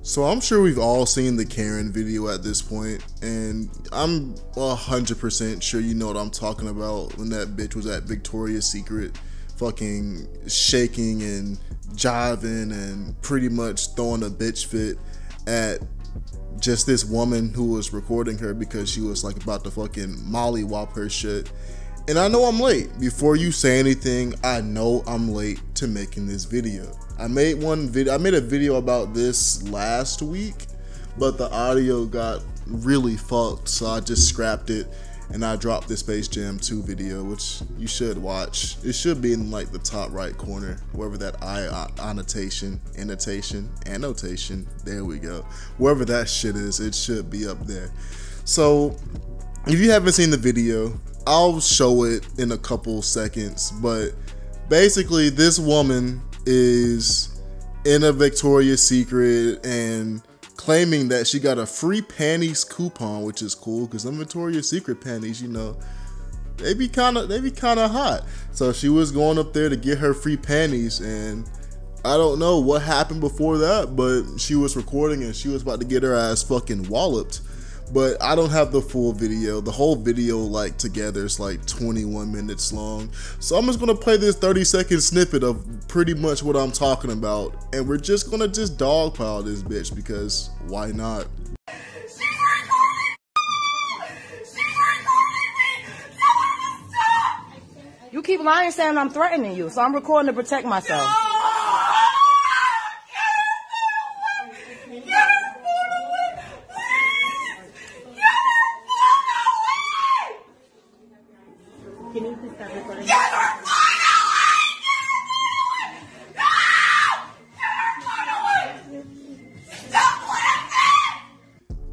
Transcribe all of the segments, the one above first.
So I'm sure we've all seen the Karen video at this point, and I'm 100% sure you know what I'm talking about when that bitch was at Victoria's Secret fucking shaking and jiving and pretty much throwing a bitch fit at just this woman who was recording her because she was like about to fucking mollywop her shit. And I know I'm late. Before you say anything, I know I'm late to making this video. I made a video about this last week, but the audio got really fucked, so I just scrapped it and I dropped this Space Jam 2 video, which you should watch. It should be in like the top right corner, wherever that annotation, there we go. Wherever that shit is, it should be up there. So if you haven't seen the video, I'll show it in a couple seconds, but basically this woman is in a Victoria's Secret and claiming that she got a free panties coupon, which is cool because them Victoria's Secret panties, you know, they be kind of hot. So she was going up there to get her free panties, and I don't know what happened before that, but she was recording and she was about to get her ass fucking walloped. But I don't have the full video. The whole video like together is like 21 minutes long. So I'm just gonna play this 30-second snippet of pretty much what I'm talking about. And we're just gonna dogpile this bitch because why not? You keep lying saying I'm threatening you, so I'm recording to protect myself. Can you please stop recording?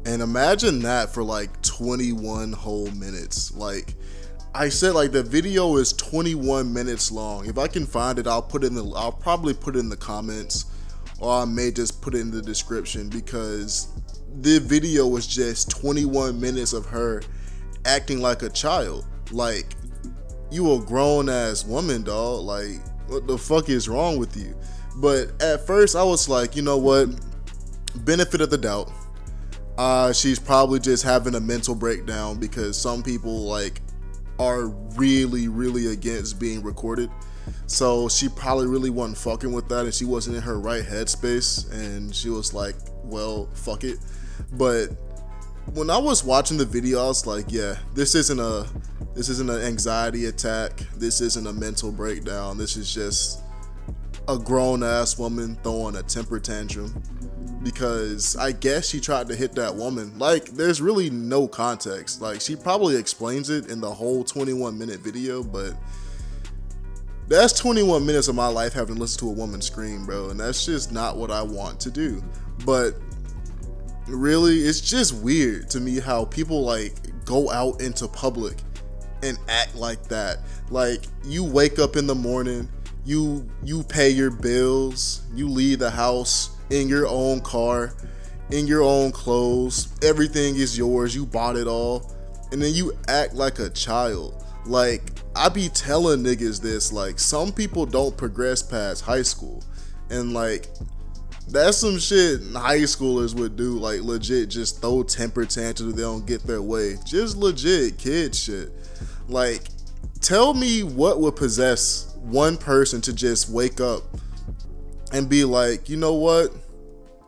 And imagine that for like 21 whole minutes. Like I said, like the video is 21 minutes long. If I can find it, I'll probably put it in the comments, or I may just put it in the description, because the video was just 21 minutes of her acting like a child. Like, you a grown ass woman, dog. Like, what the fuck is wrong with you? But at first I was like, you know what, benefit of the doubt, she's probably just having a mental breakdown, because some people like are really against being recorded. So she probably really wasn't fucking with that, and she wasn't in her right headspace, and she was like, well, fuck it. But when I was watching the video, I was like, yeah, this isn't an anxiety attack. This isn't a mental breakdown. This is just a grown ass woman throwing a temper tantrum, because I guess she tried to hit that woman. Like, there's really no context. Like, she probably explains it in the whole 21-minute video, but that's 21 minutes of my life having to listen to a woman scream, bro, and that's just not what I want to do. But really, it's just weird to me how people like go out into public and act like that. Like, you wake up in the morning, you pay your bills, you leave the house in your own car, in your own clothes, everything is yours, you bought it all, and then you act like a child. Like, I be telling niggas this, like, some people don't progress past high school, and like, that's some shit high schoolers would do. Like, legit just throw temper tantrums if they don't get their way. Just legit kid shit. Like, tell me what would possess one person to just wake up and be like, you know what,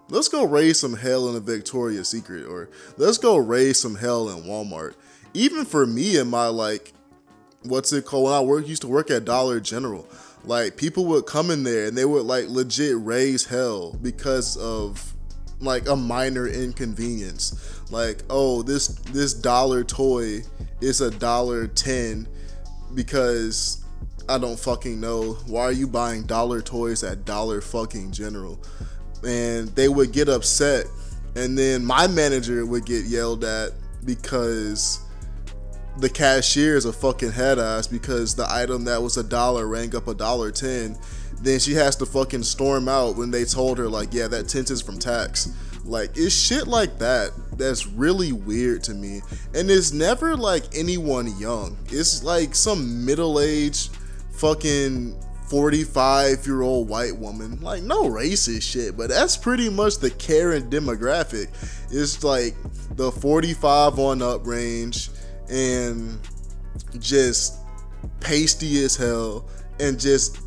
let's go raise some hell in a Victoria's Secret, or let's go raise some hell in Walmart. Even for me in my, like, what's it called, when I used to work at Dollar General, like, people would come in there and they would like legit raise hell because of like a minor inconvenience. Like, oh, this dollar toy is $1.10 because I don't fucking know. Why are you buying dollar toys at Dollar fucking General? And they would get upset, and then my manager would get yelled at because the cashier is a fucking head ass because the item that was $1 rang up $1.10. Then she has to fucking storm out when they told her, like, yeah, that 10 cents from tax. Like, it's shit like that that's really weird to me. And it's never like anyone young. It's like some middle-aged fucking 45-year-old white woman. Like, no racist shit, but that's pretty much the Karen demographic. It's like the 45 on up range and just pasty as hell and just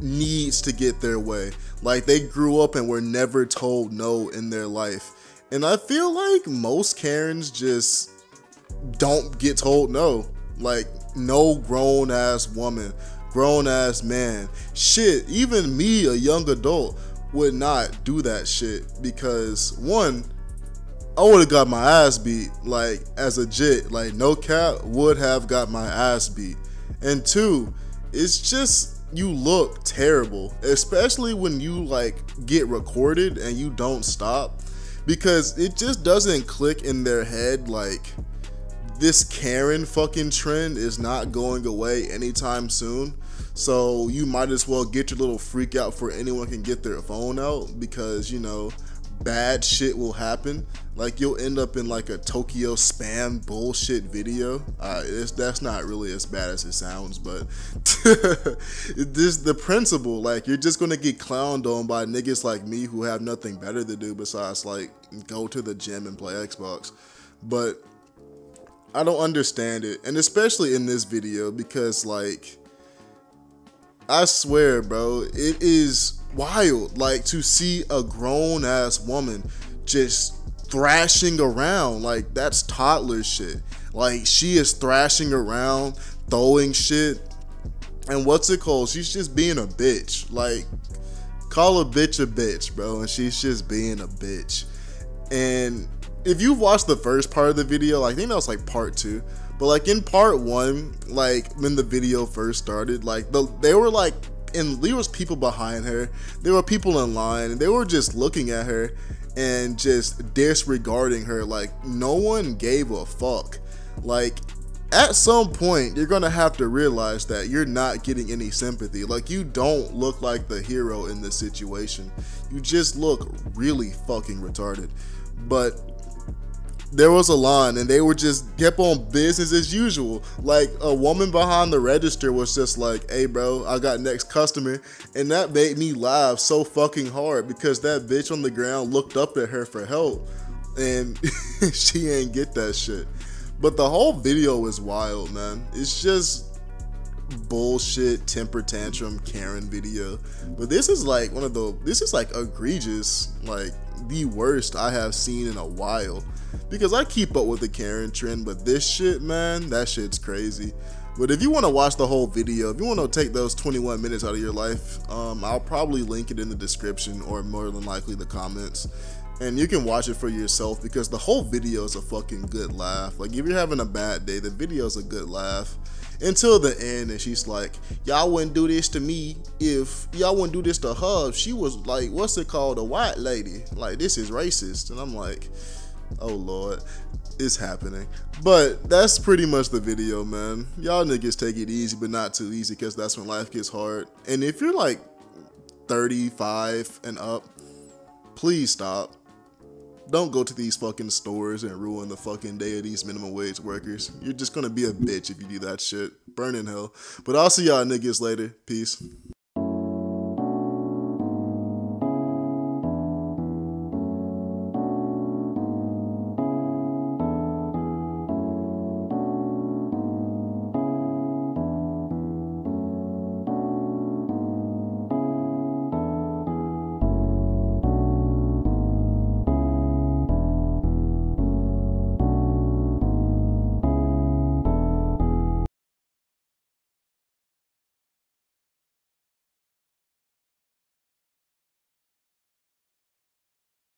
needs to get their way. Like, they grew up and were never told no in their life. And I feel like most Karens just don't get told no. Like, no grown ass woman, grown ass man, shit, even me, a young adult, would not do that shit, because one, I would have got my ass beat. Like, as a jit, like, no cap, would have got my ass beat. And two, it's just, you look terrible, especially when you like get recorded and you don't stop, because it just doesn't click in their head like this Karen fucking trend is not going away anytime soon. So you might as well get your little freak out before anyone can get their phone out, because, you know, bad shit will happen. Like, you'll end up in like a Tokyo spam bullshit video. That's not really as bad as it sounds, but this the principle. Like, you're just gonna get clowned on by niggas like me who have nothing better to do besides like go to the gym and play Xbox. But I don't understand it, and especially in this video, because like, I swear, bro, it is wild, like, to see a grown ass woman just thrashing around. Like, that's toddler shit. Like, she is thrashing around, throwing shit, and what's it called? She's just being a bitch. Like, call a bitch, bro, and she's just being a bitch. And if you watched the first part of the video, I think that was like part 2. But like in part 1, like when the video first started, like they were like, and there was people behind her, there were people in line, and they were just looking at her and just disregarding her. Like, no one gave a fuck. Like, at some point, you're gonna have to realize that you're not getting any sympathy. Like, you don't look like the hero in this situation. You just look really fucking retarded. But there was a line, and they were just kept on business as usual. Like, a woman behind the register was just like, hey bro, I got next customer. And that made me laugh so fucking hard, because that bitch on the ground looked up at her for help, and she ain't get that shit. But the whole video is wild, man. It's just bullshit temper tantrum Karen video. But this is like this is like egregious, like the worst I have seen in a while. Because I keep up with the Karen trend, but this shit, man, that shit's crazy. But if you want to watch the whole video, if you want to take those 21 minutes out of your life, I'll probably link it in the description, or more than likely the comments. And you can watch it for yourself, because the whole video is a fucking good laugh. Like, if you're having a bad day, the video is a good laugh. Until the end, and she's like, y'all wouldn't do this to me if y'all wouldn't do this to her. She was like, what's it called, a white lady. Like, this is racist. And I'm like, oh lord, it's happening. But that's pretty much the video, man. Y'all niggas take it easy, but not too easy, because that's when life gets hard. And if you're like 35 and up, please stop. Don't go to these fucking stores and ruin the fucking day of these minimum wage workers. You're just gonna be a bitch if you do that shit. Burn in hell. But I'll see y'all niggas later. Peace.